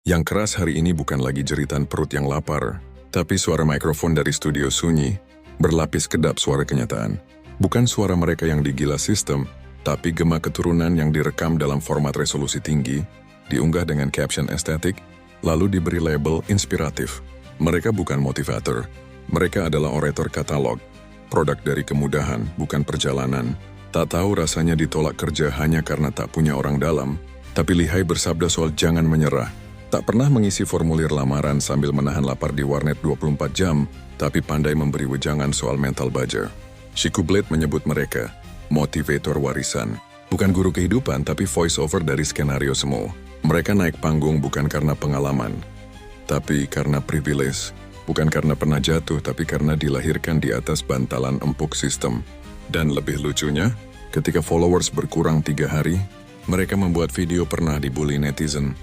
Yang keras hari ini bukan lagi jeritan perut yang lapar, tapi suara mikrofon dari studio sunyi, berlapis kedap suara kenyataan. Bukan suara mereka yang digila sistem, tapi gema keturunan yang direkam dalam format resolusi tinggi, diunggah dengan caption estetik, lalu diberi label inspiratif. Mereka bukan motivator, mereka adalah orator katalog, produk dari kemudahan, bukan perjalanan. Tak tahu rasanya ditolak kerja hanya karena tak punya orang dalam, tapi lihai bersabda soal jangan menyerah. Tak pernah mengisi formulir lamaran sambil menahan lapar di warnet 24 jam, tapi pandai memberi wejangan soal mental baja. Chico Blade menyebut mereka motivator warisan. Bukan guru kehidupan, tapi voice over dari skenario semu. Mereka naik panggung bukan karena pengalaman, tapi karena privilege. Bukan karena pernah jatuh, tapi karena dilahirkan di atas bantalan empuk sistem. Dan lebih lucunya, ketika followers berkurang 3 hari, mereka membuat video pernah dibully netizen,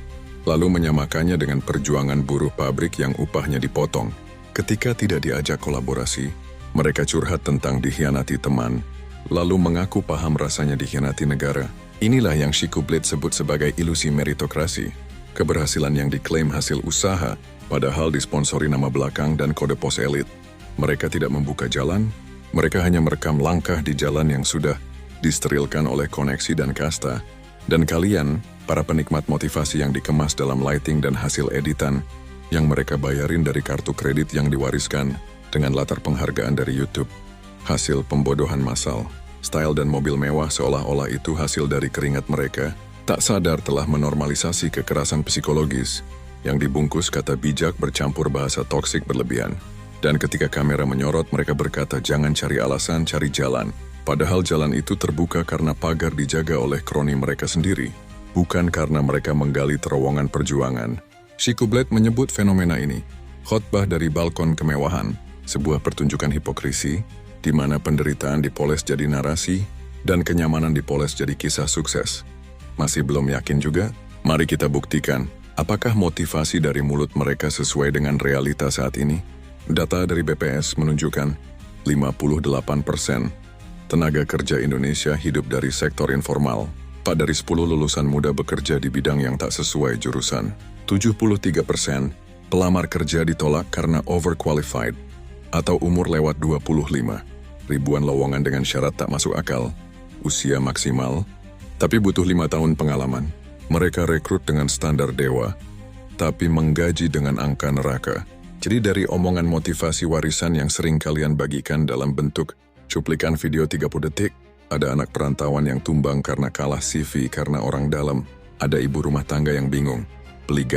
lalu menyamakannya dengan perjuangan buruh pabrik yang upahnya dipotong. Ketika tidak diajak kolaborasi, mereka curhat tentang dikhianati teman, lalu mengaku paham rasanya dikhianati negara. Inilah yang Chico Blade sebut sebagai ilusi meritokrasi. Keberhasilan yang diklaim hasil usaha, padahal disponsori nama belakang dan kode pos elit. Mereka tidak membuka jalan, mereka hanya merekam langkah di jalan yang sudah disterilkan oleh koneksi dan kasta. Dan kalian, para penikmat motivasi yang dikemas dalam lighting dan hasil editan, yang mereka bayarin dari kartu kredit yang diwariskan dengan latar penghargaan dari YouTube. Hasil pembodohan massal, style dan mobil mewah seolah-olah itu hasil dari keringat mereka, tak sadar telah menormalisasi kekerasan psikologis, yang dibungkus kata bijak bercampur bahasa toksik berlebihan. Dan ketika kamera menyorot, mereka berkata jangan cari alasan, cari jalan. Padahal jalan itu terbuka karena pagar dijaga oleh kroni mereka sendiri, bukan karena mereka menggali terowongan perjuangan. Chico Blade menyebut fenomena ini khotbah dari balkon kemewahan, sebuah pertunjukan hipokrisi, di mana penderitaan dipoles jadi narasi, dan kenyamanan dipoles jadi kisah sukses. Masih belum yakin juga? Mari kita buktikan, apakah motivasi dari mulut mereka sesuai dengan realita saat ini? Data dari BPS menunjukkan 58% tenaga kerja Indonesia hidup dari sektor informal. 4 dari 10 lulusan muda bekerja di bidang yang tak sesuai jurusan. 73% pelamar kerja ditolak karena overqualified atau umur lewat 25. Ribuan lowongan dengan syarat tak masuk akal. Usia maksimal, tapi butuh 5 tahun pengalaman. Mereka rekrut dengan standar dewa, tapi menggaji dengan angka neraka. Jadi dari omongan motivasi warisan yang sering kalian bagikan dalam bentuk cuplikan video 30 detik, ada anak perantauan yang tumbang karena kalah CV karena orang dalam, ada ibu rumah tangga yang bingung, beli gas